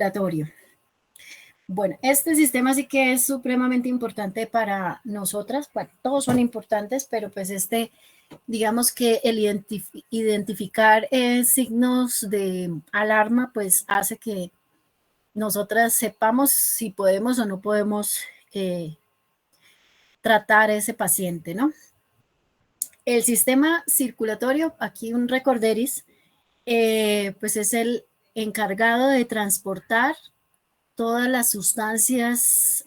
circulatorio. Bueno, este sistema sí que es supremamente importante para nosotras. Bueno, todos son importantes, pero pues digamos que el identificar signos de alarma, pues hace que nosotras sepamos si podemos o no podemos tratar a ese paciente, ¿no? El sistema circulatorio, aquí un recorderis, pues es el encargado de transportar todas las sustancias,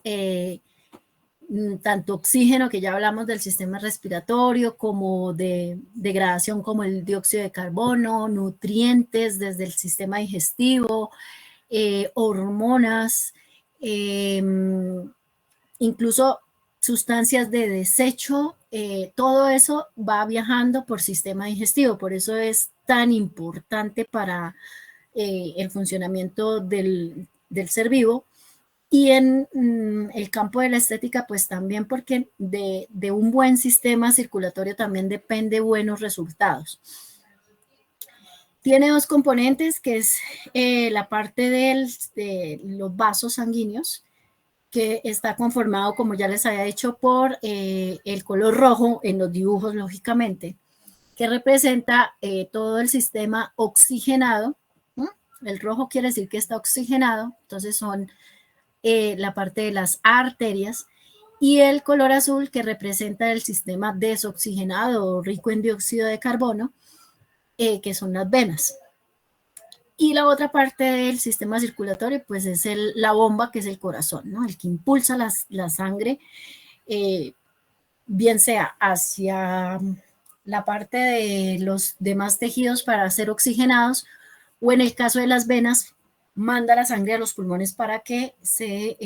tanto oxígeno, que ya hablamos del sistema respiratorio, como de degradación como el dióxido de carbono, nutrientes desde el sistema digestivo, hormonas, incluso sustancias de desecho, todo eso va viajando por sistema digestivo, por eso es tan importante para el funcionamiento del ser vivo. Y en el campo de la estética, pues también porque de un buen sistema circulatorio también depende buenos resultados. Tiene dos componentes, que es la parte de los vasos sanguíneos, que está conformado, como ya les había dicho, por el color rojo en los dibujos, lógicamente, que representa todo el sistema oxigenado. ¿No? El rojo quiere decir que está oxigenado, entonces son la parte de las arterias, y el color azul que representa el sistema desoxigenado o rico en dióxido de carbono, que son las venas. Y la otra parte del sistema circulatorio, pues es la bomba, que es el corazón, ¿no? El que impulsa la sangre, bien sea hacia la parte de los demás tejidos para ser oxigenados, o en el caso de las venas, manda la sangre a los pulmones para que se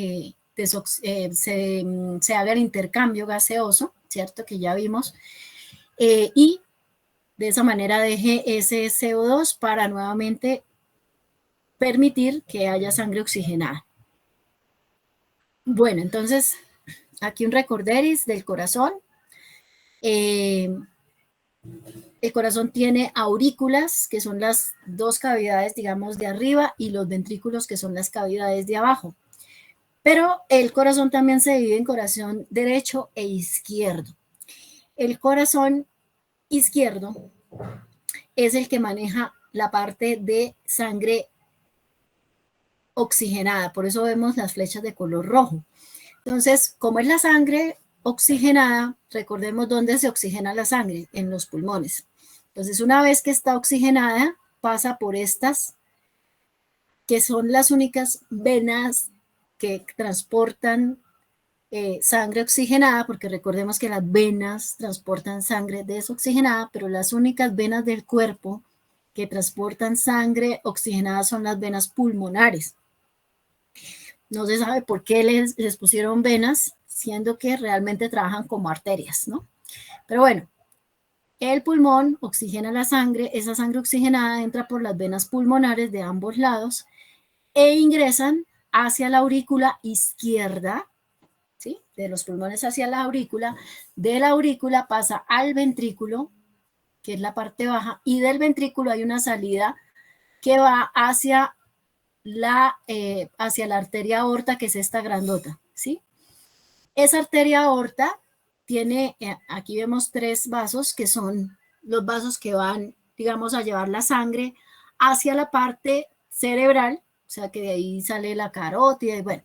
haga el intercambio gaseoso, ¿cierto? Que ya vimos, y de esa manera deje ese CO2 para nuevamente permitir que haya sangre oxigenada. Bueno, entonces, aquí un recorderis del corazón. El corazón tiene aurículas, que son las dos cavidades, digamos, de arriba, y los ventrículos, que son las cavidades de abajo. Pero el corazón también se divide en corazón derecho e izquierdo. El corazón izquierdo es el que maneja la parte de sangre oxigenada, por eso vemos las flechas de color rojo. Entonces, como es la sangre oxigenada, recordemos dónde se oxigena la sangre, en los pulmones. Entonces, una vez que está oxigenada, pasa por estas, que son las únicas venas que transportan sangre oxigenada, porque recordemos que las venas transportan sangre desoxigenada, pero las únicas venas del cuerpo que transportan sangre oxigenada son las venas pulmonares. No se sabe por qué les pusieron venas, siendo que realmente trabajan como arterias, ¿no? Pero bueno, el pulmón oxigena la sangre, esa sangre oxigenada entra por las venas pulmonares de ambos lados e ingresan hacia la aurícula izquierda, ¿sí? De los pulmones hacia la aurícula, de la aurícula pasa al ventrículo, que es la parte baja, y del ventrículo hay una salida que va hacia la arteria aorta, que es esta grandota, ¿sí? Esa arteria aorta tiene, aquí vemos tres vasos, que son los vasos que van, digamos, a llevar la sangre hacia la parte cerebral, o sea que de ahí sale la carótida, y bueno,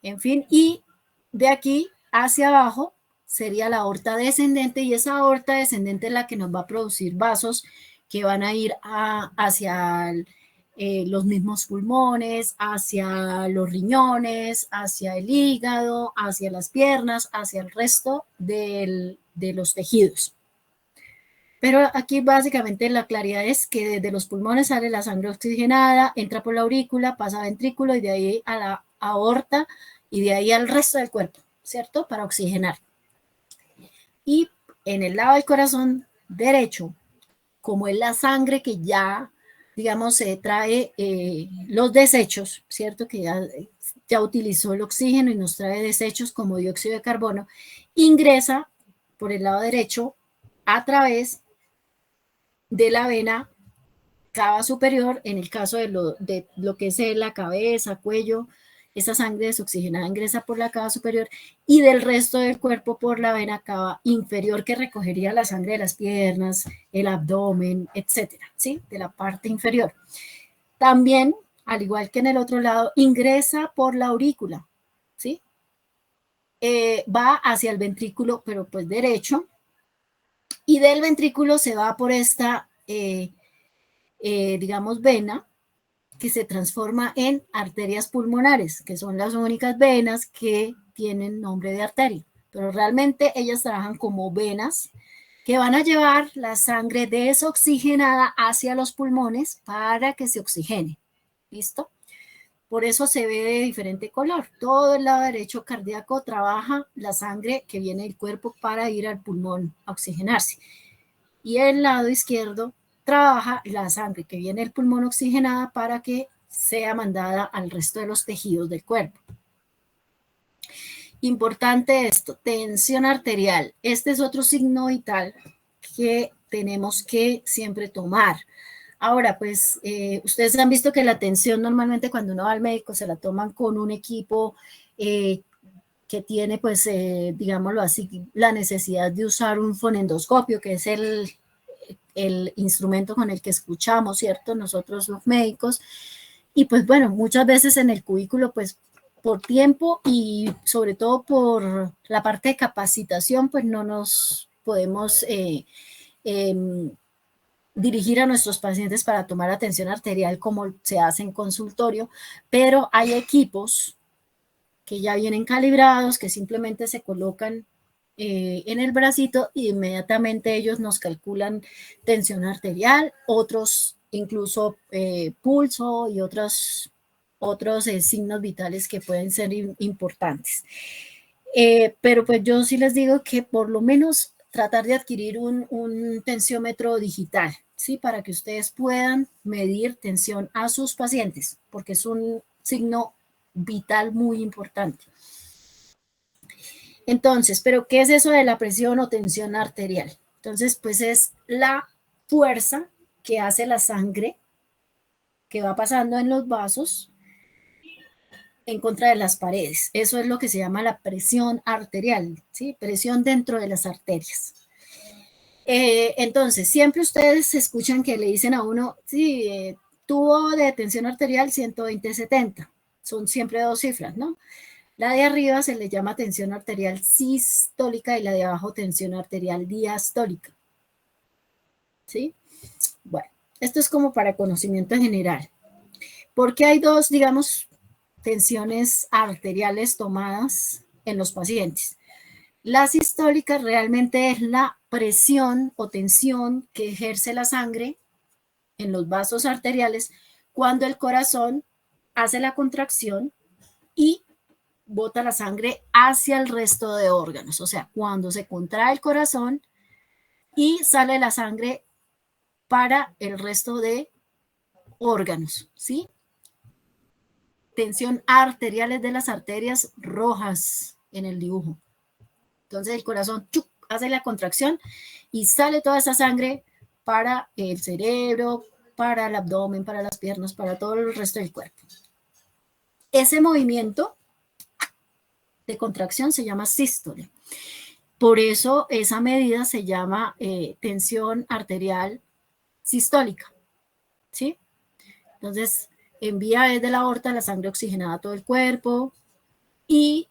en fin, y de aquí hacia abajo sería la aorta descendente, y esa aorta descendente es la que nos va a producir vasos que van a ir hacia los mismos pulmones, hacia los riñones, hacia el hígado, hacia las piernas, hacia el resto de los tejidos. Pero aquí básicamente la claridad es que desde los pulmones sale la sangre oxigenada, entra por la aurícula, pasa a ventrículo y de ahí a la aorta y de ahí al resto del cuerpo, ¿cierto? Para oxigenar. Y en el lado del corazón derecho, como es la sangre que ya, digamos, se trae los desechos, ¿cierto? Que ya utilizó el oxígeno y nos trae desechos como dióxido de carbono, ingresa por el lado derecho a través de la vena cava superior, en el caso de lo que es la cabeza, cuello, esa sangre desoxigenada ingresa por la cava superior y del resto del cuerpo por la vena cava inferior que recogería la sangre de las piernas, el abdomen, etcétera, ¿sí? De la parte inferior. También, al igual que en el otro lado, ingresa por la aurícula, ¿sí? Va hacia el ventrículo, pero pues derecho, y del ventrículo se va por esta, digamos, vena, que se transforma en arterias pulmonares, que son las únicas venas que tienen nombre de arteria. Pero realmente ellas trabajan como venas que van a llevar la sangre desoxigenada hacia los pulmones para que se oxigene. ¿Listo? Por eso se ve de diferente color. Todo el lado derecho cardíaco trabaja la sangre que viene del cuerpo para ir al pulmón a oxigenarse. Y el lado izquierdo trabaja la sangre que viene del pulmón oxigenada para que sea mandada al resto de los tejidos del cuerpo. Importante esto, tensión arterial. Este es otro signo vital que tenemos que siempre tomar. Ahora, pues, ustedes han visto que la tensión normalmente cuando uno va al médico se la toman con un equipo que tiene, pues, digámoslo así, la necesidad de usar un fonendoscopio, que es el instrumento con el que escuchamos, ¿cierto? Nosotros los médicos. Y pues bueno, muchas veces en el cubículo, pues por tiempo y sobre todo por la parte de capacitación, pues no nos podemos dirigir a nuestros pacientes para tomar atención arterial como se hace en consultorio, pero hay equipos que ya vienen calibrados, que simplemente se colocan en el bracito y inmediatamente ellos nos calculan tensión arterial, otros incluso pulso y otros signos vitales que pueden ser importantes. Pero pues yo sí les digo que por lo menos tratar de adquirir un tensiómetro digital, ¿sí? Para que ustedes puedan medir tensión a sus pacientes, porque es un signo vital muy importante. Entonces, ¿pero qué es eso de la presión o tensión arterial? Entonces, pues es la fuerza que hace la sangre que va pasando en los vasos en contra de las paredes. Eso es lo que se llama la presión arterial, ¿sí? Presión dentro de las arterias. Entonces, siempre ustedes escuchan que le dicen a uno, sí, tubo de tensión arterial 120/70. Son siempre dos cifras, ¿no? La de arriba se le llama tensión arterial sistólica y la de abajo tensión arterial diastólica. ¿Sí? Bueno, esto es como para conocimiento general. Porque hay dos, digamos, tensiones arteriales tomadas en los pacientes. La sistólica realmente es la presión o tensión que ejerce la sangre en los vasos arteriales cuando el corazón hace la contracción y bota la sangre hacia el resto de órganos. O sea, cuando se contrae el corazón y sale la sangre para el resto de órganos, ¿sí? Tensión arterial es de las arterias rojas en el dibujo. Entonces el corazón ¡chuc! Hace la contracción y sale toda esa sangre para el cerebro, para el abdomen, para las piernas, para todo el resto del cuerpo. Ese movimiento de contracción se llama sístole. Por eso esa medida se llama tensión arterial sistólica, ¿sí? Entonces envía desde la aorta la sangre oxigenada a todo el cuerpo y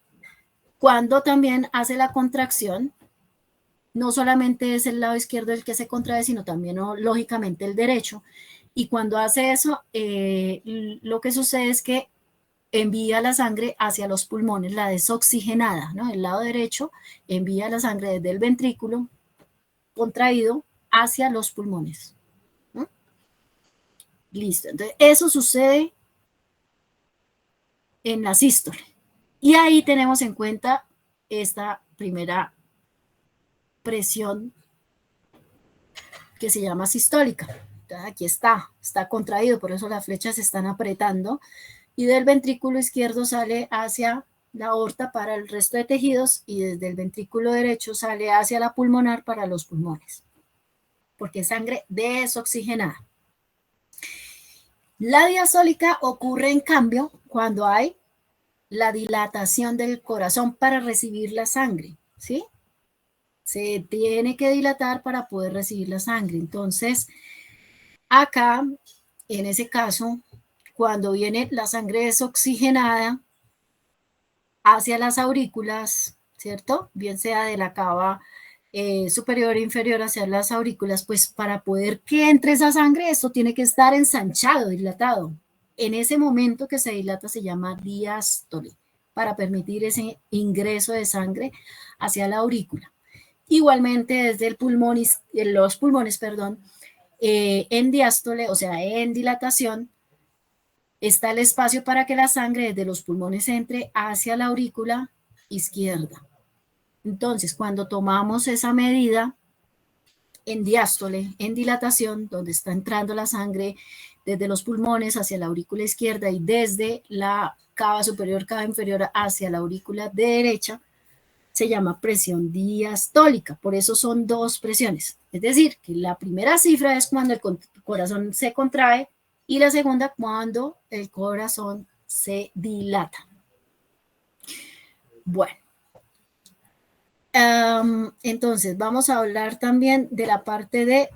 cuando también hace la contracción, no solamente es el lado izquierdo el que se contrae, sino también lógicamente el derecho. Y cuando hace eso, lo que sucede es que envía la sangre hacia los pulmones, la desoxigenada, ¿no? El lado derecho envía la sangre desde el ventrículo contraído hacia los pulmones, ¿no? Listo. Entonces, eso sucede en la sístole. Y ahí tenemos en cuenta esta primera presión que se llama sistólica. Entonces, aquí está contraído, por eso las flechas se están apretando. Y del ventrículo izquierdo sale hacia la aorta para el resto de tejidos y desde el ventrículo derecho sale hacia la pulmonar para los pulmones, porque es sangre desoxigenada. La diastólica ocurre, en cambio, cuando hay la dilatación del corazón para recibir la sangre, ¿sí? Se tiene que dilatar para poder recibir la sangre. Entonces, acá, en ese caso, cuando viene la sangre desoxigenada hacia las aurículas, ¿cierto? Bien sea de la cava superior e inferior hacia las aurículas, pues para poder que entre esa sangre, esto tiene que estar ensanchado, dilatado. En ese momento que se dilata se llama diástole, para permitir ese ingreso de sangre hacia la aurícula. Igualmente desde el pulmón, los pulmones, perdón, en diástole, o sea, en dilatación, está el espacio para que la sangre desde los pulmones entre hacia la aurícula izquierda. Entonces, cuando tomamos esa medida en diástole, en dilatación, donde está entrando la sangre desde los pulmones hacia la aurícula izquierda y desde la cava superior, cava inferior hacia la aurícula derecha, se llama presión diastólica. Por eso son dos presiones. Es decir, que la primera cifra es cuando el corazón se contrae y la segunda cuando el corazón se dilata. Bueno. Entonces, vamos a hablar también de la parte de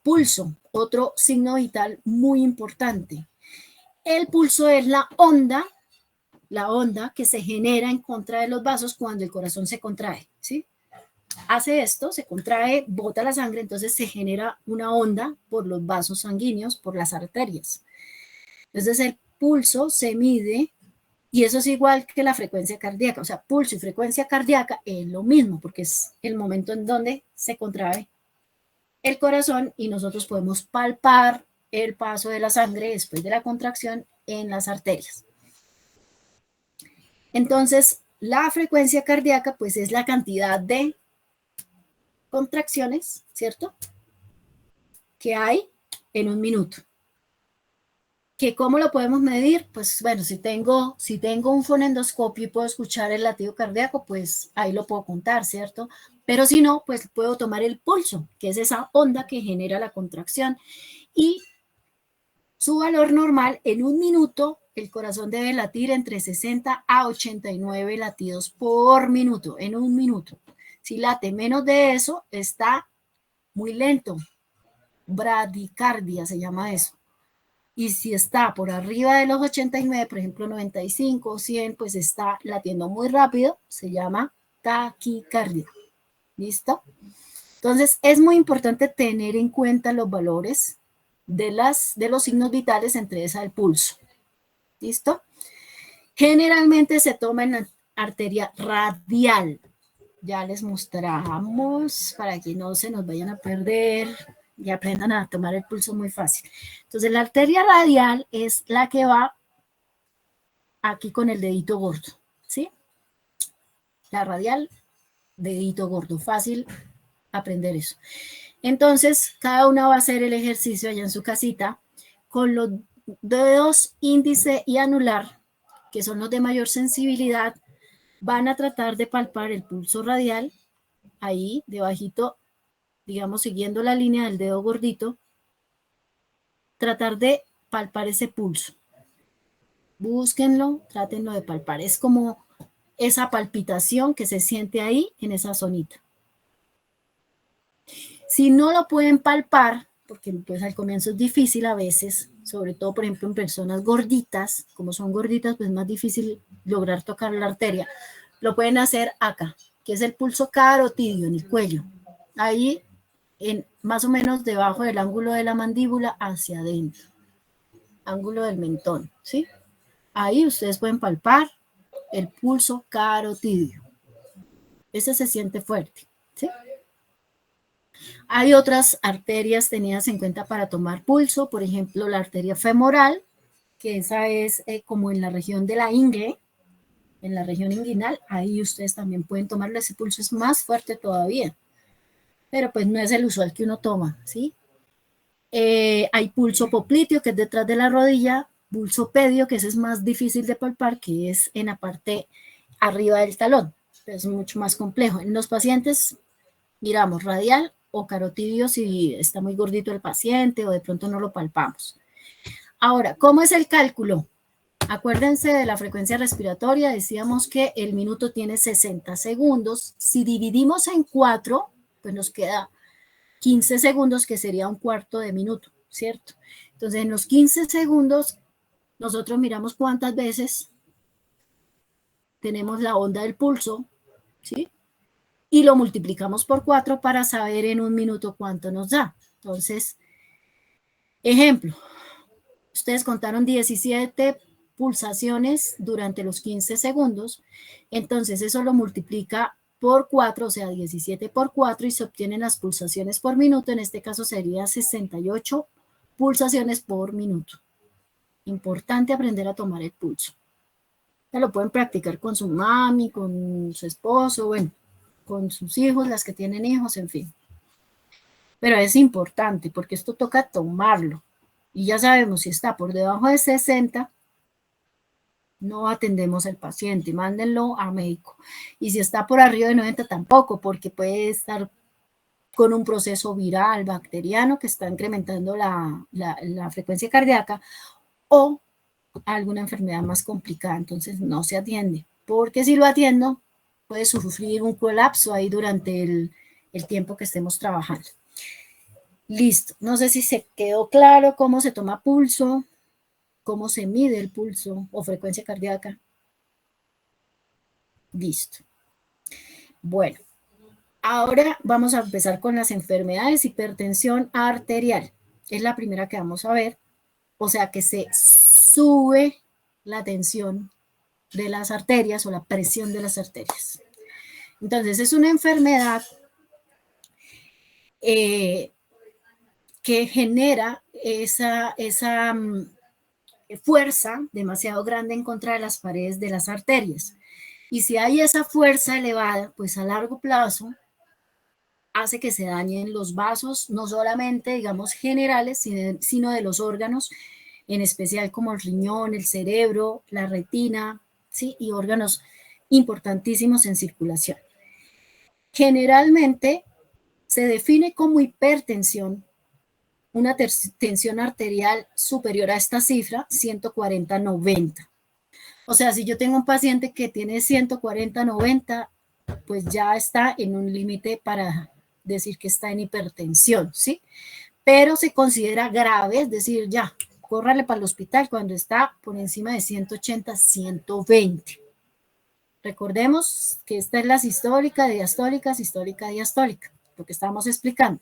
pulso, otro signo vital muy importante. El pulso es la onda que se genera en contra de los vasos cuando el corazón se contrae, ¿sí? Hace esto, se contrae, bota la sangre, entonces se genera una onda por los vasos sanguíneos, por las arterias. Entonces el pulso se mide y eso es igual que la frecuencia cardíaca, o sea, pulso y frecuencia cardíaca es lo mismo porque es el momento en donde se contrae el corazón y nosotros podemos palpar el paso de la sangre después de la contracción en las arterias. Entonces, la frecuencia cardíaca pues es la cantidad de contracciones, ¿cierto?, que hay en un minuto. ¿Que cómo lo podemos medir? Pues bueno, si tengo un fonendoscopio y puedo escuchar el latido cardíaco, pues ahí lo puedo contar, ¿cierto? Pero si no, pues puedo tomar el pulso, que es esa onda que genera la contracción. Y su valor normal, en un minuto, el corazón debe latir entre 60 a 89 latidos por minuto, en un minuto. Si late menos de eso, está muy lento. Bradicardia se llama eso. Y si está por arriba de los 89, por ejemplo 95 o 100, pues está latiendo muy rápido, se llama taquicardia. ¿Listo? Entonces es muy importante tener en cuenta los valores de los signos vitales, entre esa el pulso. ¿Listo? Generalmente se toma en la arteria radial. Ya les mostramos para que no se nos vayan a perder y aprendan a tomar el pulso muy fácil. Entonces la arteria radial es la que va aquí con el dedito gordo, ¿sí? La radial, dedito gordo, fácil aprender eso. Entonces cada una va a hacer el ejercicio allá en su casita con los dedos índice y anular, que son los de mayor sensibilidad, van a tratar de palpar el pulso radial, ahí debajito, digamos, siguiendo la línea del dedo gordito, tratar de palpar ese pulso. Búsquenlo, trátenlo de palpar. Es como esa palpitación que se siente ahí en esa zonita. Si no lo pueden palpar, porque pues al comienzo es difícil a veces, sobre todo por ejemplo en personas gorditas, como son gorditas pues es más difícil lograr tocar la arteria, lo pueden hacer acá, que es el pulso carotidio en el cuello, ahí más o menos debajo del ángulo de la mandíbula hacia adentro, ángulo del mentón, ¿sí? Ahí ustedes pueden palpar el pulso carotidio, ese se siente fuerte, ¿sí? Hay otras arterias tenidas en cuenta para tomar pulso, por ejemplo, la arteria femoral, que esa es como en la región de la ingle, en la región inguinal, ahí ustedes también pueden tomarlo, ese pulso es más fuerte todavía, pero pues no es el usual que uno toma, ¿sí? Hay pulso popliteo, que es detrás de la rodilla, pulso pedio, que ese es más difícil de palpar, que es en la parte arriba del talón, es mucho más complejo. En los pacientes miramos radial o carotidio si está muy gordito el paciente o de pronto no lo palpamos. Ahora, ¿cómo es el cálculo? Acuérdense de la frecuencia respiratoria, decíamos que el minuto tiene 60 segundos. Si dividimos en 4, pues nos queda 15 segundos, que sería un cuarto de minuto, ¿cierto? Entonces, en los 15 segundos, nosotros miramos cuántas veces tenemos la onda del pulso, ¿sí? Y lo multiplicamos por 4 para saber en un minuto cuánto nos da. Entonces, ejemplo, ustedes contaron 17 pulsaciones durante los 15 segundos, entonces eso lo multiplica por 4, o sea, 17 por 4, y se obtienen las pulsaciones por minuto. En este caso sería 68 pulsaciones por minuto. Importante aprender a tomar el pulso. Ya lo pueden practicar con su mami, con su esposo, bueno, con sus hijos, las que tienen hijos, en fin. Pero es importante porque esto toca tomarlo. Y ya sabemos, si está por debajo de 60, no atendemos al paciente, mándenlo a médico. Y si está por arriba de 90, tampoco, porque puede estar con un proceso viral, bacteriano, que está incrementando la frecuencia cardíaca, o alguna enfermedad más complicada. Entonces no se atiende, porque si lo atiendo, puede sufrir un colapso ahí durante el tiempo que estemos trabajando. Listo, no sé si se quedó claro cómo se toma pulso, cómo se mide el pulso o frecuencia cardíaca. Listo. Bueno, ahora vamos a empezar con las enfermedades. Hipertensión arterial es la primera que vamos a ver, o sea que se sube la tensión de las arterias o la presión de las arterias. Entonces es una enfermedad que genera esa fuerza demasiado grande en contra de las paredes de las arterias. Y si hay esa fuerza elevada, pues a largo plazo hace que se dañen los vasos, no solamente, digamos, generales, sino de los órganos, en especial como el riñón, el cerebro, la retina, ¿sí? Y órganos importantísimos en circulación. Generalmente se define como hipertensión una tensión arterial superior a esta cifra, 140/90. O sea, si yo tengo un paciente que tiene 140/90, pues ya está en un límite para decir que está en hipertensión, ¿sí? Pero se considera grave, es decir, ya, córrale para el hospital cuando está por encima de 180/120. Recordemos que esta es la sistólica, diastólica, sistólica, diastólica, lo que estamos explicando.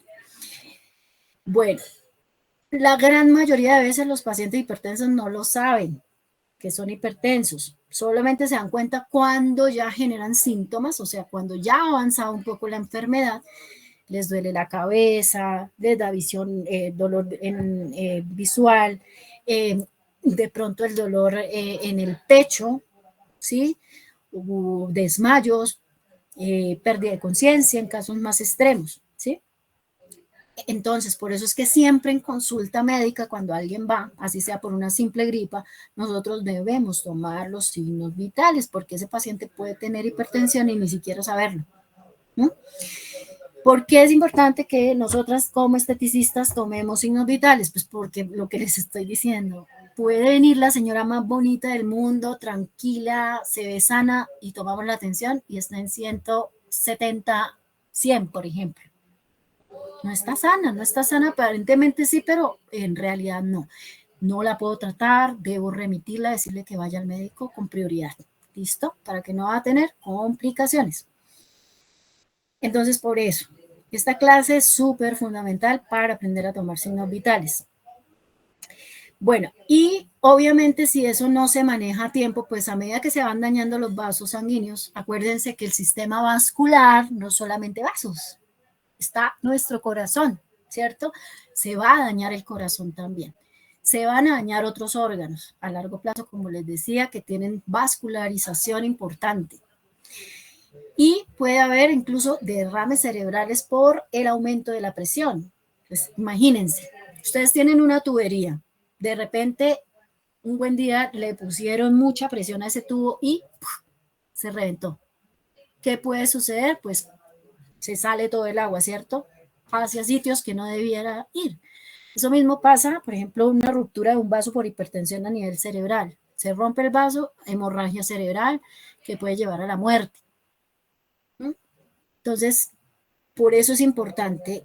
Bueno, la gran mayoría de veces los pacientes hipertensos no lo saben, que son hipertensos. Solamente se dan cuenta cuando ya generan síntomas, o sea, cuando ya ha avanzado un poco la enfermedad, les duele la cabeza, les da visión, dolor visual, de pronto el dolor en el pecho, ¿sí? Desmayos, pérdida de conciencia en casos más extremos, ¿sí? Entonces, por eso es que siempre en consulta médica, cuando alguien va, así sea por una simple gripa, nosotros debemos tomar los signos vitales, porque ese paciente puede tener hipertensión y ni siquiera saberlo, ¿no? ¿Por qué es importante que nosotras como esteticistas tomemos signos vitales? Pues porque lo que les estoy diciendo, puede venir la señora más bonita del mundo, tranquila, se ve sana y tomamos la atención y está en 170, 100, por ejemplo. No está sana, aparentemente sí, pero en realidad no. No la puedo tratar, debo remitirla, decirle que vaya al médico con prioridad. ¿Listo? Para que no va a tener complicaciones. Entonces, por eso, esta clase es súper fundamental para aprender a tomar signos vitales. Bueno, y obviamente si eso no se maneja a tiempo, pues a medida que se van dañando los vasos sanguíneos, acuérdense que el sistema vascular no solamente vasos, está nuestro corazón, ¿cierto? Se va a dañar el corazón también. Se van a dañar otros órganos a largo plazo, como les decía, que tienen vascularización importante. Y puede haber incluso derrames cerebrales por el aumento de la presión. Pues imagínense, ustedes tienen una tubería, de repente un buen día le pusieron mucha presión a ese tubo y ¡puf!, se reventó. ¿Qué puede suceder? Pues se sale todo el agua, ¿cierto? Hacia sitios que no debiera ir. Eso mismo pasa, por ejemplo, una ruptura de un vaso por hipertensión a nivel cerebral. Se rompe el vaso, hemorragia cerebral que puede llevar a la muerte. ¿Mm? Entonces, por eso es importante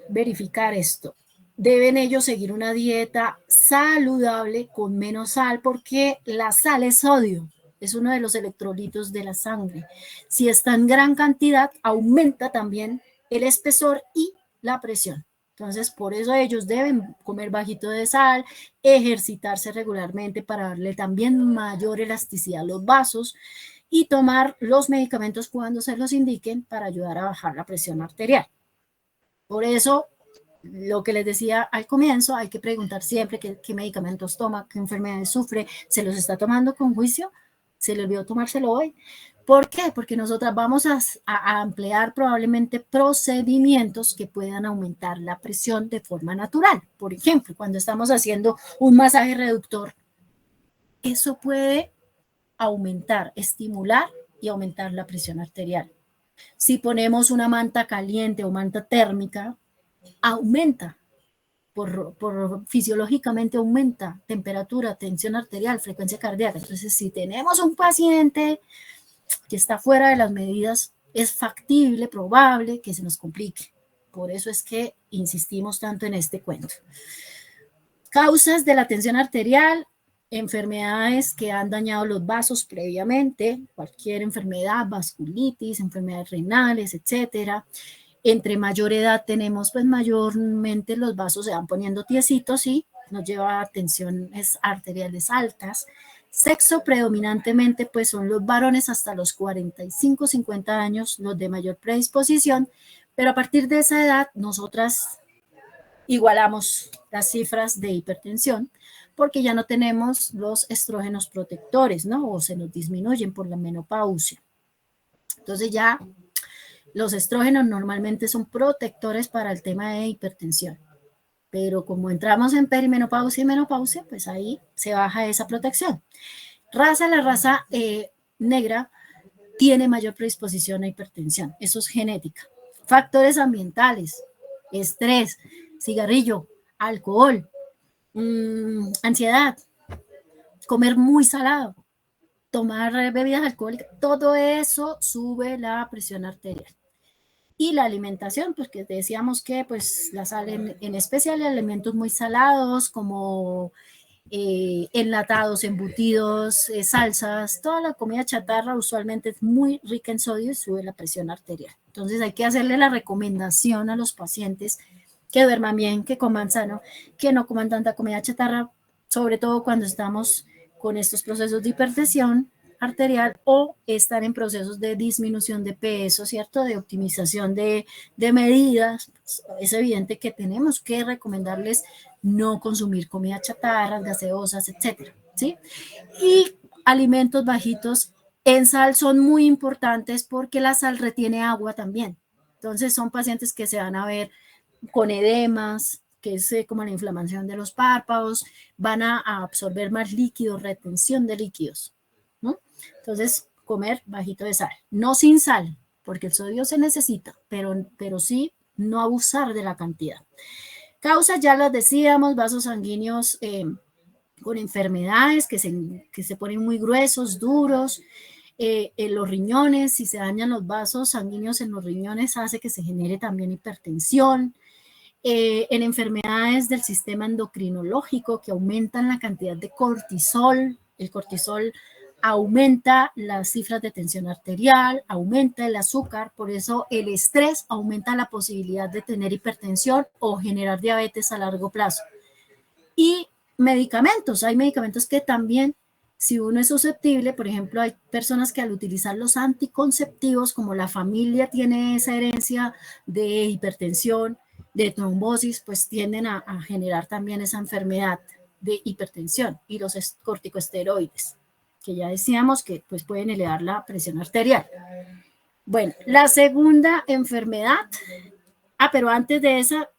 verificar esto. Deben ellos seguir una dieta saludable con menos sal porque la sal es sodio, es uno de los electrolitos de la sangre. Si está en gran cantidad, aumenta también el espesor y la presión. Entonces, por eso ellos deben comer bajito de sal, ejercitarse regularmente para darle también mayor elasticidad a los vasos y tomar los medicamentos cuando se los indiquen para ayudar a bajar la presión arterial. Por eso, lo que les decía al comienzo, hay que preguntar siempre qué medicamentos toma, qué enfermedades sufre, se los está tomando con juicio, se le olvidó tomárselo hoy. ¿Por qué? Porque nosotras vamos a emplear probablemente procedimientos que puedan aumentar la presión de forma natural. Por ejemplo, cuando estamos haciendo un masaje reductor, eso puede aumentar, estimular y aumentar la presión arterial. Si ponemos una manta caliente o manta térmica, aumenta, fisiológicamente aumenta temperatura, tensión arterial, frecuencia cardíaca. Entonces, si tenemos un paciente que está fuera de las medidas, es factible, probable que se nos complique. Por eso es que insistimos tanto en este cuento. Causas de la tensión arterial: enfermedades que han dañado los vasos previamente, cualquier enfermedad, vasculitis, enfermedades renales, etcétera. Entre mayor edad tenemos, pues mayormente los vasos se van poniendo tiesitos y nos lleva a tensiones arteriales altas. Sexo predominantemente, pues son los varones hasta los 45, 50 años, los de mayor predisposición, pero a partir de esa edad nosotras igualamos las cifras de hipertensión porque ya no tenemos los estrógenos protectores, ¿no? O se nos disminuyen por la menopausia. Entonces ya los estrógenos normalmente son protectores para el tema de hipertensión, pero como entramos en perimenopausia y menopausia, pues ahí se baja esa protección. La raza negra tiene mayor predisposición a hipertensión, eso es genética. Factores ambientales: estrés, cigarrillo, alcohol, ansiedad, comer muy salado, tomar bebidas alcohólicas, todo eso sube la presión arterial. Y la alimentación, porque decíamos que pues la sal en especial alimentos muy salados como enlatados, embutidos, salsas, toda la comida chatarra usualmente es muy rica en sodio y sube la presión arterial. Entonces hay que hacerle la recomendación a los pacientes que duerman bien, que coman sano, que no coman tanta comida chatarra, sobre todo cuando estamos con estos procesos de hipertensión arterial o están en procesos de disminución de peso, ¿cierto? De optimización de medidas. Es evidente que tenemos que recomendarles no consumir comida chatarra, gaseosas, etcétera, ¿sí? Y alimentos bajitos en sal son muy importantes porque la sal retiene agua también. Entonces son pacientes que se van a ver con edemas, que es como la inflamación de los párpados, van a absorber más líquidos, retención de líquidos, ¿no? Entonces, comer bajito de sal, no sin sal, porque el sodio se necesita, pero sí no abusar de la cantidad. Causas, ya las decíamos: vasos sanguíneos con enfermedades que se ponen muy gruesos, duros. En los riñones, si se dañan los vasos sanguíneos en los riñones, hace que se genere también hipertensión. En enfermedades del sistema endocrinológico que aumentan la cantidad de cortisol. El cortisol aumenta las cifras de tensión arterial, aumenta el azúcar, por eso el estrés aumenta la posibilidad de tener hipertensión o generar diabetes a largo plazo. Y medicamentos, hay medicamentos que también, si uno es susceptible, por ejemplo, hay personas que al utilizar los anticonceptivos, como la familia tiene esa herencia de hipertensión, de trombosis, pues tienden a generar también esa enfermedad de hipertensión. Y los corticosteroides, que ya decíamos que pues pueden elevar la presión arterial. Bueno, la segunda enfermedad, pero antes de esa,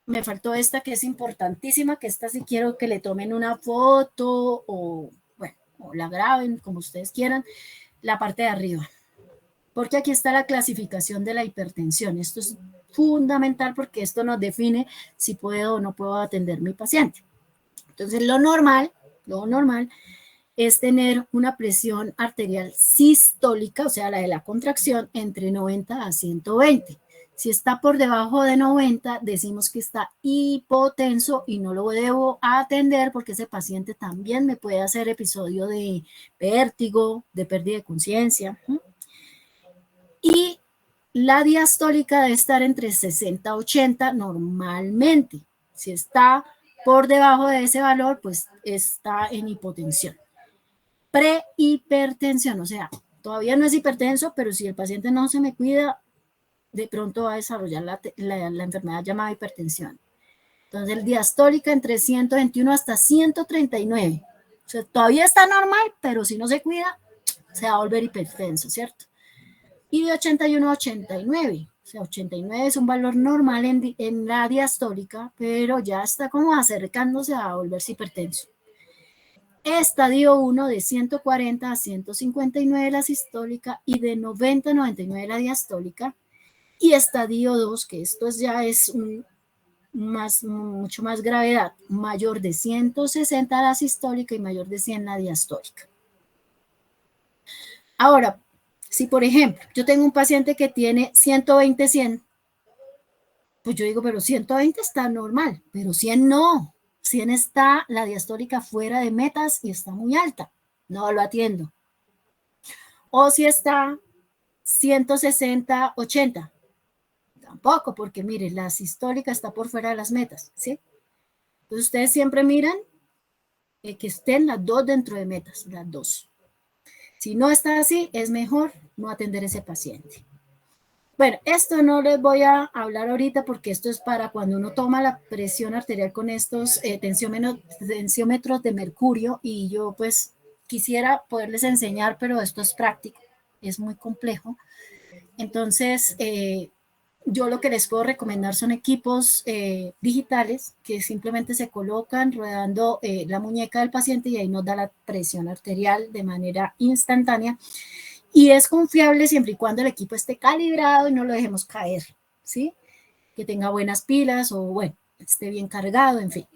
me faltó esta que es importantísima, que esta sí quiero que le tomen una foto o, bueno, o la graben como ustedes quieran, la parte de arriba. Porque aquí está la clasificación de la hipertensión. Esto es fundamental porque esto nos define si puedo o no puedo atender a mi paciente. Entonces, lo normal es tener una presión arterial sistólica, o sea, la de la contracción, entre 90 a 120. Si está por debajo de 90, decimos que está hipotenso y no lo debo atender porque ese paciente también me puede hacer episodio de vértigo, de pérdida de conciencia. Y la diastólica debe estar entre 60 a 80 normalmente. Si está por debajo de ese valor, pues está en hipotensión. Prehipertensión, o sea, todavía no es hipertenso, pero si el paciente no se me cuida, de pronto va a desarrollar la enfermedad llamada hipertensión. Entonces, el diastólica entre 121 hasta 139. O sea, todavía está normal, pero si no se cuida, se va a volver hipertenso, ¿cierto? Y de 81 a 89. O sea, 89 es un valor normal en la diastólica, pero ya está como acercándose a volverse hipertenso. Estadio 1 de 140 a 159 la sistólica y de 90 a 99 la diastólica. Y estadio 2, que esto ya es mucho más gravedad, mayor de 160 la sistólica y mayor de 100 la diastólica. Ahora, si por ejemplo yo tengo un paciente que tiene 120-100, pues yo digo, pero 120 está normal, pero 100 no. 100 está la diastólica fuera de metas y está muy alta. No lo atiendo. O si está 160-80. Tampoco, porque mire, la sistólica está por fuera de las metas, ¿sí? Entonces ustedes siempre miran que estén las dos dentro de metas, las dos. Si no está así, es mejor no atender a ese paciente. Bueno, esto no les voy a hablar ahorita porque esto es para cuando uno toma la presión arterial con estos tensiómetros de mercurio y yo pues quisiera poderles enseñar, pero esto es práctico, es muy complejo. Entonces, yo lo que les puedo recomendar son equipos digitales que simplemente se colocan rodando la muñeca del paciente y ahí nos da la presión arterial de manera instantánea. Y es confiable siempre y cuando el equipo esté calibrado y no lo dejemos caer, ¿sí? Que tenga buenas pilas o, bueno, esté bien cargado, en fin.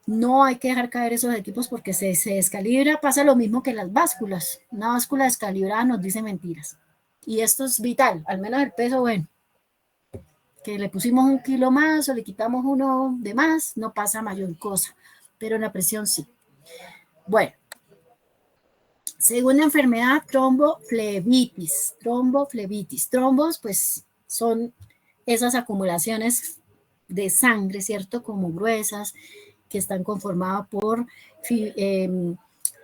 No hay que dejar caer esos equipos porque se descalibra. Pasa lo mismo que las básculas. Una báscula descalibrada nos dice mentiras. Y esto es vital, al menos el peso, bueno, que le pusimos 1 kilo más o le quitamos 1 de más, no pasa mayor cosa, pero la presión sí. Bueno, segunda enfermedad, tromboflebitis. Trombos, pues, son esas acumulaciones de sangre, ¿cierto? Como gruesas, que están conformadas por,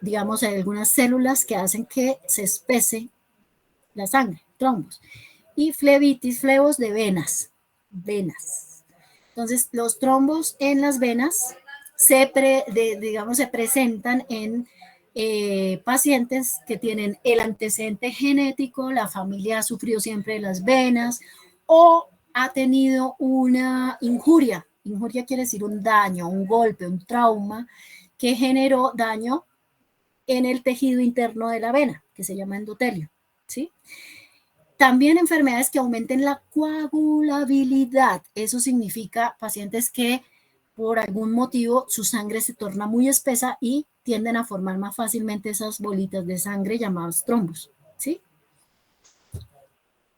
digamos, algunas células que hacen que se espese la sangre, trombos. Y flebitis, flebos de venas. Entonces, los trombos en las venas se presentan en pacientes que tienen el antecedente genético, la familia ha sufrido siempre de las venas o ha tenido una injuria. Injuria quiere decir un daño, un golpe, un trauma que generó daño en el tejido interno de la vena, que se llama endotelio, ¿sí? También enfermedades que aumenten la coagulabilidad. Eso significa pacientes que por algún motivo su sangre se torna muy espesa y tienden a formar más fácilmente esas bolitas de sangre llamadas trombos, ¿sí?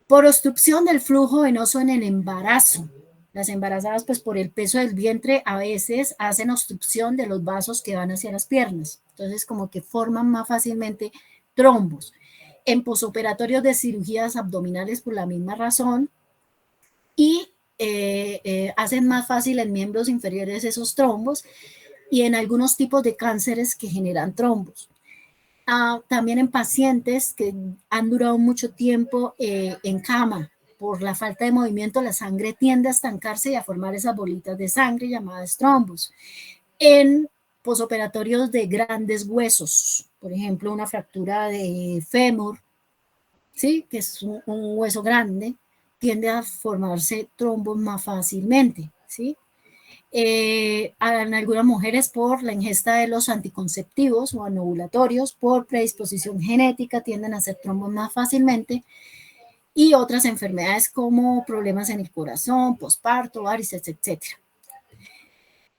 Por obstrucción del flujo venoso en el embarazo. Las embarazadas, pues por el peso del vientre, a veces hacen obstrucción de los vasos que van hacia las piernas. Entonces, como que forman más fácilmente trombos. En posoperatorios de cirugías abdominales por la misma razón y hacen más fácil en miembros inferiores esos trombos y en algunos tipos de cánceres que generan trombos. También en pacientes que han durado mucho tiempo en cama por la falta de movimiento, la sangre tiende a estancarse y a formar esas bolitas de sangre llamadas trombos. En posoperatorios de grandes huesos, por ejemplo, una fractura de fémur, ¿sí? Que es un hueso grande, tiende a formarse trombos más fácilmente, ¿sí? En algunas mujeres por la ingesta de los anticonceptivos o anovulatorios, por predisposición genética, tienden a hacer trombos más fácilmente. y otras enfermedades como problemas en el corazón, posparto, varices, etc.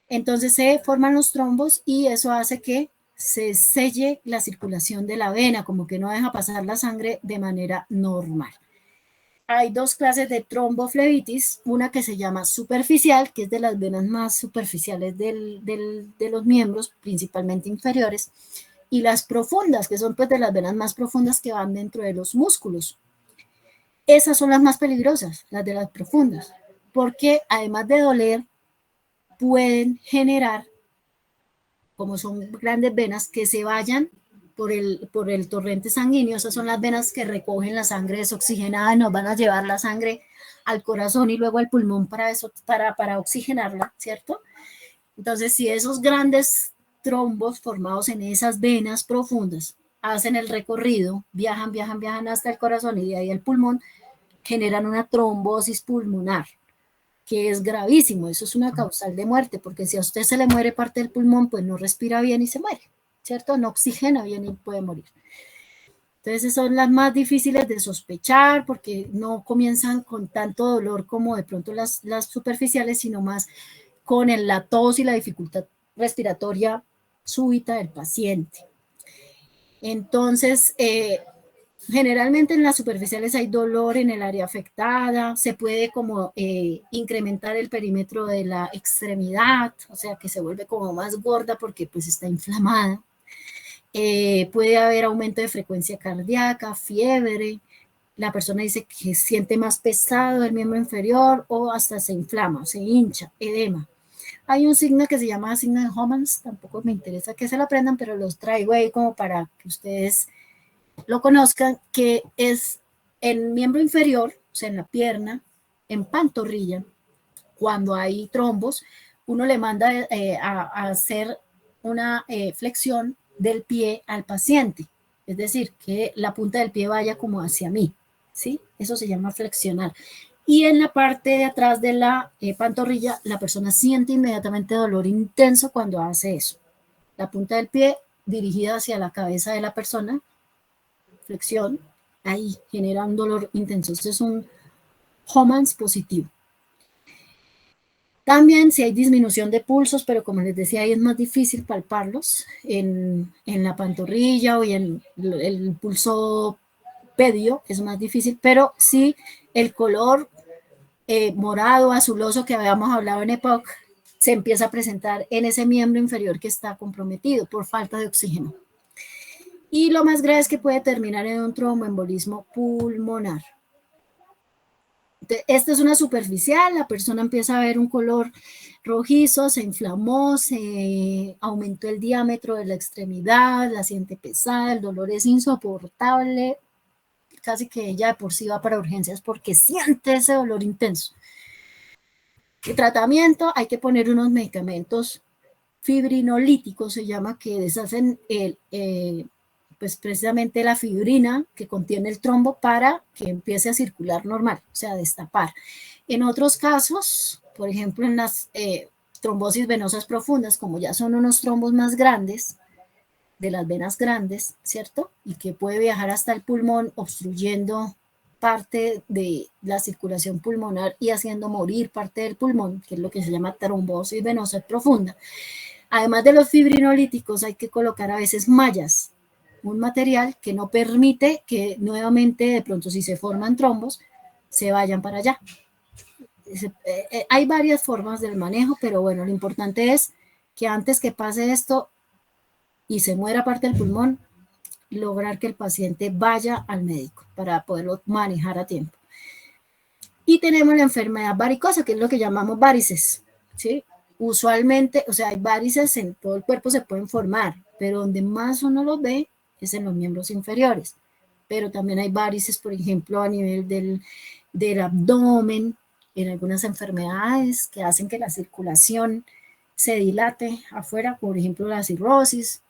Entonces se forman los trombos y eso hace que se selle la circulación de la vena, como que no deja pasar la sangre de manera normal. Hay dos clases de tromboflebitis, una que se llama superficial, que es de las venas más superficiales de los miembros, principalmente inferiores, y las profundas, que son pues de las venas más profundas que van dentro de los músculos. Esas son las más peligrosas, las de las profundas, porque además de doler, pueden generar, como son grandes venas, que se vayan por el torrente sanguíneo. Esas son las venas que recogen la sangre desoxigenada y nos van a llevar la sangre al corazón y luego al pulmón para oxigenarla, ¿cierto? Entonces, si esos grandes trombos formados en esas venas profundas hacen el recorrido, viajan hasta el corazón y de ahí al pulmón, generan una trombosis pulmonar, que es gravísimo. Eso es una causal de muerte, porque si a usted se le muere parte del pulmón, pues no respira bien y se muere, ¿cierto? No oxigena bien y puede morir. Entonces son las más difíciles de sospechar porque no comienzan con tanto dolor como de pronto las superficiales, sino más con la tos y la dificultad respiratoria súbita del paciente. Entonces, generalmente en las superficiales hay dolor en el área afectada, se puede como incrementar el perímetro de la extremidad, o sea que se vuelve como más gorda porque pues está inflamada. Puede haber aumento de frecuencia cardíaca, fiebre, la persona dice que siente más pesado el miembro inferior o hasta se inflama, se hincha, edema. Hay un signo que se llama signo de Homans, tampoco me interesa que se lo aprendan, pero los traigo ahí como para que ustedes lo conozcan, que es el miembro inferior, o sea, en la pierna, en pantorrilla, cuando hay trombos, uno le manda a hacer una flexión del pie al paciente, es decir, que la punta del pie vaya como hacia mí, ¿sí? Eso se llama flexionar. Y en la parte de atrás de la pantorrilla, la persona siente inmediatamente dolor intenso cuando hace eso. La punta del pie dirigida hacia la cabeza de la persona, flexión, ahí genera un dolor intenso. Esto es un Homans positivo. También si hay disminución de pulsos, pero como les decía, ahí es más difícil palparlos en la pantorrilla o en el pulso pedio, es más difícil, pero sí el color morado, azuloso que habíamos hablado en EPOC, se empieza a presentar en ese miembro inferior que está comprometido por falta de oxígeno. Y lo más grave es que puede terminar en un tromboembolismo pulmonar. Esta es una superficial, la persona empieza a ver un color rojizo, se inflamó, se aumentó el diámetro de la extremidad, la siente pesada, el dolor es insoportable, casi que ella de por sí va para urgencias porque siente ese dolor intenso. El tratamiento, hay que poner unos medicamentos fibrinolíticos, se llama, que deshacen pues precisamente la fibrina que contiene el trombo para que empiece a circular normal, o sea, destapar. En otros casos, por ejemplo, en las trombosis venosas profundas, como ya son unos trombos más grandes, de las venas grandes, ¿cierto? Y que puede viajar hasta el pulmón obstruyendo parte de la circulación pulmonar y haciendo morir parte del pulmón, que es lo que se llama trombosis venosa profunda. Además de los fibrinolíticos, hay que colocar a veces mallas, un material que no permite que nuevamente, de pronto, si se forman trombos, se vayan para allá. Hay varias formas del manejo, pero bueno, lo importante es que antes que pase esto y se muera parte del pulmón, lograr que el paciente vaya al médico para poderlo manejar a tiempo. Y tenemos la enfermedad varicosa, que es lo que llamamos varices, ¿sí? Usualmente, o sea, hay varices en todo el cuerpo, se pueden formar, pero donde más uno los ve es en los miembros inferiores. Pero también hay varices, por ejemplo, a nivel del abdomen, en algunas enfermedades que hacen que la circulación se dilate afuera, por ejemplo, la cirrosis,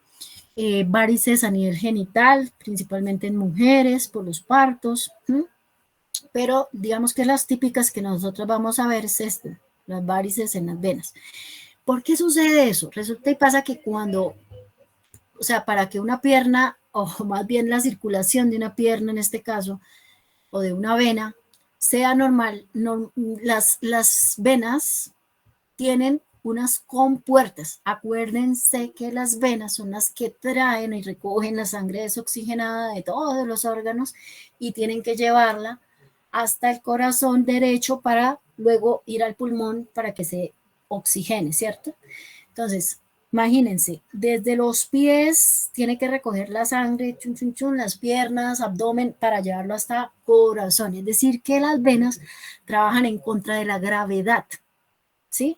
varices a nivel genital, principalmente en mujeres, por los partos, ¿sí? Pero digamos que las típicas que nosotros vamos a ver es esto, las varices en las venas. ¿Por qué sucede eso? Resulta y pasa que cuando, o sea, para que una pierna, o más bien la circulación de una pierna en este caso, o de una vena sea normal, las venas tienen unas compuertas. Acuérdense que las venas son las que traen y recogen la sangre desoxigenada de todos los órganos y tienen que llevarla hasta el corazón derecho para luego ir al pulmón para que se oxigene, ¿cierto? Entonces, imagínense, desde los pies tiene que recoger la sangre, chun, chun, chun, las piernas, abdomen, para llevarlo hasta corazón. Es decir, que las venas trabajan en contra de la gravedad, ¿sí?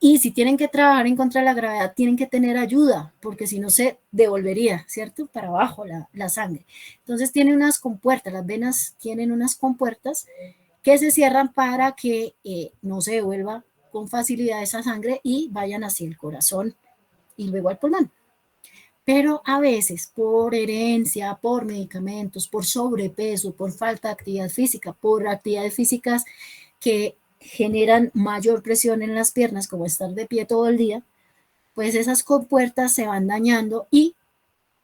Y si tienen que trabajar en contra de la gravedad, tienen que tener ayuda, porque si no se devolvería, ¿cierto? Para abajo la sangre. Entonces tienen unas compuertas, las venas tienen unas compuertas que se cierran para que no se devuelva con facilidad esa sangre y vayan hacia el corazón y luego al pulmón. Pero a veces por herencia, por medicamentos, por sobrepeso, por falta de actividad física, por actividades físicas que generan mayor presión en las piernas, como estar de pie todo el día, pues esas compuertas se van dañando y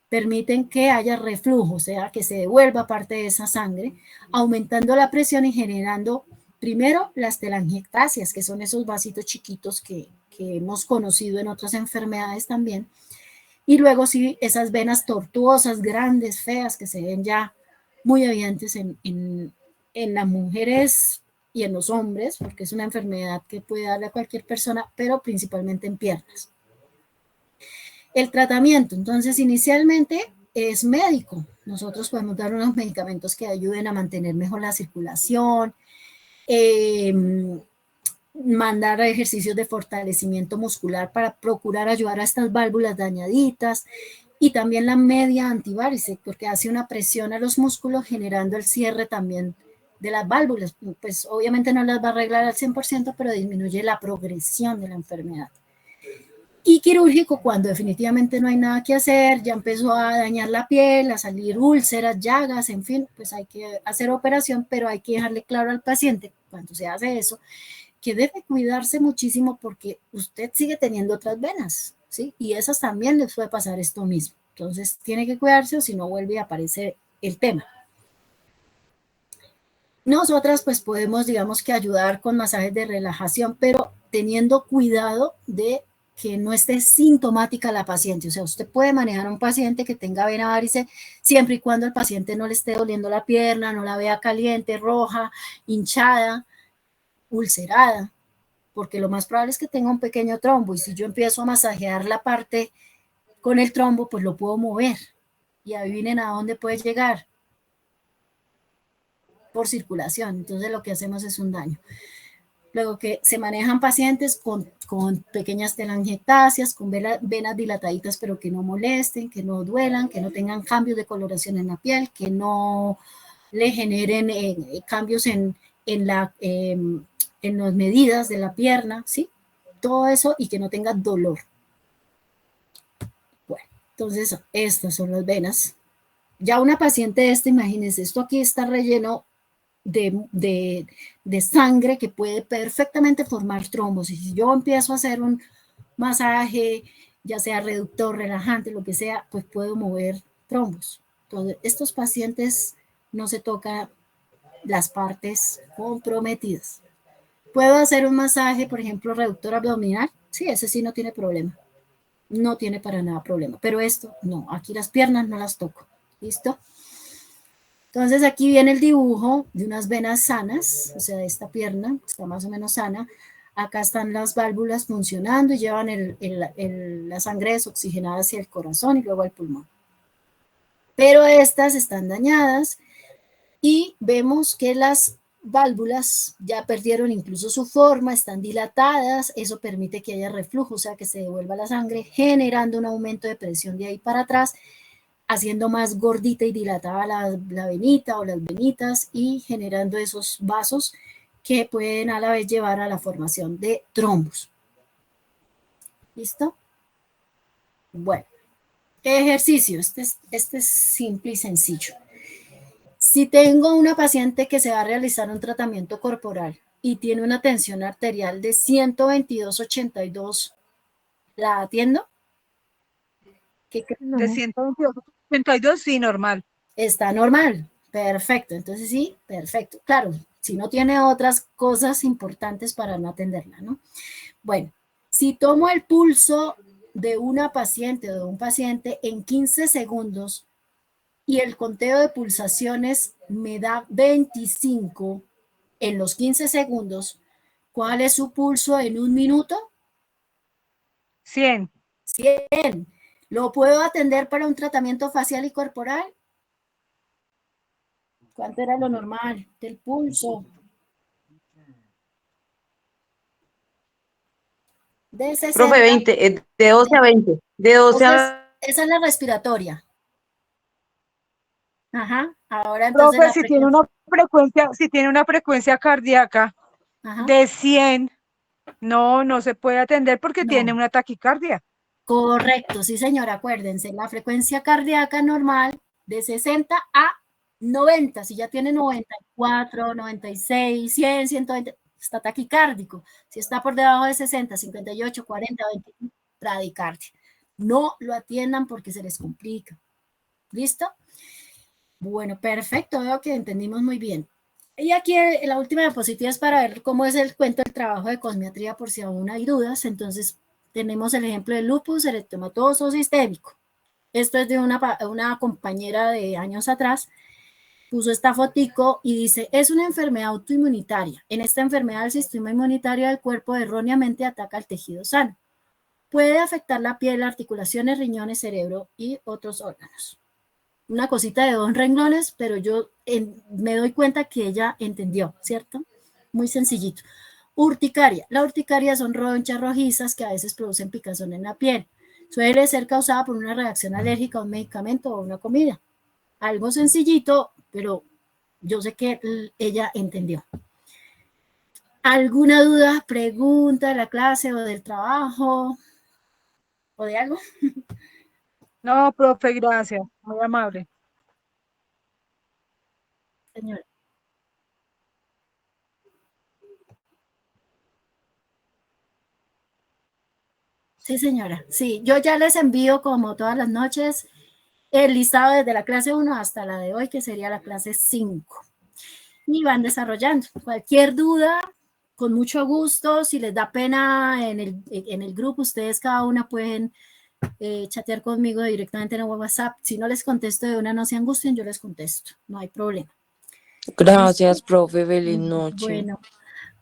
permiten que haya reflujo, o sea, que se devuelva parte de esa sangre, aumentando la presión y generando primero las telangiectasias, que son esos vasitos chiquitos que hemos conocido en otras enfermedades también, y luego sí, esas venas tortuosas, grandes, feas, que se ven ya muy evidentes en las mujeres y en los hombres, porque es una enfermedad que puede darle a cualquier persona, pero principalmente en piernas. El tratamiento, entonces, inicialmente es médico. Nosotros podemos dar unos medicamentos que ayuden a mantener mejor la circulación, mandar ejercicios de fortalecimiento muscular para procurar ayudar a estas válvulas dañaditas, y también la media antivarice, porque hace una presión a los músculos generando el cierre también de las válvulas. Pues obviamente no las va a arreglar al 100%, pero disminuye la progresión de la enfermedad. Y quirúrgico cuando definitivamente no hay nada que hacer, ya empezó a dañar la piel, a salir úlceras, llagas, en fin, pues hay que hacer operación, pero hay que dejarle claro al paciente cuando se hace eso que debe cuidarse muchísimo porque usted sigue teniendo otras venas, ¿sí? Y esas también les puede pasar esto mismo. Entonces tiene que cuidarse o si no vuelve a aparecer el tema. Nosotras pues podemos, digamos que ayudar con masajes de relajación, pero teniendo cuidado de que no esté sintomática la paciente. O sea, usted puede manejar a un paciente que tenga vena varice siempre y cuando el paciente no le esté doliendo la pierna, no la vea caliente, roja, hinchada, ulcerada, porque lo más probable es que tenga un pequeño trombo y si yo empiezo a masajear la parte con el trombo, pues lo puedo mover. Y adivinen a dónde puede llegar. Por circulación. Entonces lo que hacemos es un daño. Luego que se manejan pacientes con pequeñas telangiectasias, con venas dilataditas, pero que no molesten, que no duelan, que no tengan cambios de coloración en la piel, que no le generen cambios en las medidas de la pierna, ¿sí? Todo eso y que no tenga dolor. Bueno, entonces estas son las venas. Ya una paciente de esta, imagínense, esto aquí está relleno de sangre que puede perfectamente formar trombos. Y si yo empiezo a hacer un masaje, ya sea reductor, relajante, lo que sea, pues puedo mover trombos. Entonces, estos pacientes no se tocan las partes comprometidas. ¿Puedo hacer un masaje, por ejemplo, reductor abdominal? Sí, ese sí no tiene problema. No tiene para nada problema. Pero esto, no. Aquí las piernas no las toco. ¿Listo? Entonces aquí viene el dibujo de unas venas sanas, o sea, esta pierna está más o menos sana. Acá están las válvulas funcionando y llevan la sangre desoxigenada hacia el corazón y luego al pulmón. Pero estas están dañadas y vemos que las válvulas ya perdieron incluso su forma, están dilatadas, eso permite que haya reflujo, o sea, que se devuelva la sangre, generando un aumento de presión de ahí para atrás, haciendo más gordita y dilatada la venita o las venitas y generando esos vasos que pueden a la vez llevar a la formación de trombos. ¿Listo? Bueno, ejercicio. Este es simple y sencillo. Si tengo una paciente que se va a realizar un tratamiento corporal y tiene una tensión arterial de 122/82, ¿la atiendo? ¿Qué crees? De 182, sí, normal. Está normal, Perfecto, entonces sí, perfecto. Claro, si no tiene otras cosas importantes para no atenderla, ¿no? Bueno, si tomo el pulso de una paciente o de un paciente en 15 segundos y el conteo de pulsaciones me da 25 en los 15 segundos, ¿cuál es su pulso en un minuto? 100. 100. ¿Lo puedo atender para un tratamiento facial y corporal? ¿Cuánto era lo normal del pulso? De Profe, 60. 20, de 12 a 20. De 12 a... Esa es la respiratoria. Ajá. Ahora entonces Profe, la frecuencia. si tiene una frecuencia cardíaca Ajá. de 100, no se puede atender porque tiene No. una taquicardia. Correcto, sí señora, acuérdense, la frecuencia cardíaca normal de 60 a 90, si ya tiene 94, 96, 100, 120, está taquicárdico. Si está por debajo de 60, 58, 40, 20, bradicardia. No lo atiendan porque se les complica. ¿Listo? Bueno, perfecto, veo que entendimos muy bien. Y aquí la última diapositiva es para ver cómo es el cuento del trabajo de cosmiatría por si aún hay dudas. Entonces, tenemos el ejemplo del lupus eritematoso sistémico. Esto es de una compañera de años atrás, puso esta fotico y dice, es una enfermedad autoinmunitaria. En esta enfermedad el sistema inmunitario del cuerpo erróneamente ataca el tejido sano. Puede afectar la piel, articulaciones, riñones, cerebro y otros órganos. Una cosita de 2 renglones, pero yo me doy cuenta que ella entendió, ¿cierto? Muy sencillito. Urticaria. La urticaria son ronchas rojizas que a veces producen picazón en la piel. Suele ser causada por una reacción alérgica a un medicamento o una comida. Algo sencillito, pero yo sé que ella entendió. ¿Alguna duda, pregunta de la clase o del trabajo o de algo? No, profe, gracias. Muy amable. Señora. Sí, señora. Sí, yo ya les envío como todas las noches el listado desde la clase 1 hasta la de hoy, que sería la clase 5. Y van desarrollando. Cualquier duda, con mucho gusto, si les da pena en el grupo, ustedes cada una pueden chatear conmigo directamente en el WhatsApp. Si no les contesto de una, no se angustien, yo les contesto, no hay problema. Gracias, ¿Listo? profe. Feliz noche. Bueno,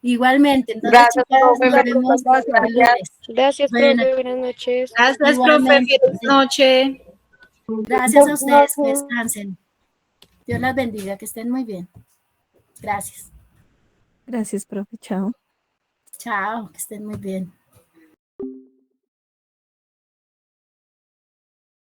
igualmente. Entonces, Gracias, chicas, profe. nos vemos Gracias. el lunes. Gracias, Bueno, profe. Buenas noches. Gracias, profe. igualmente. Feliz noche. Gracias a ustedes, que descansen. Dios las bendiga, que estén muy bien. Gracias. Gracias, profe. Chao. Chao, que estén muy bien.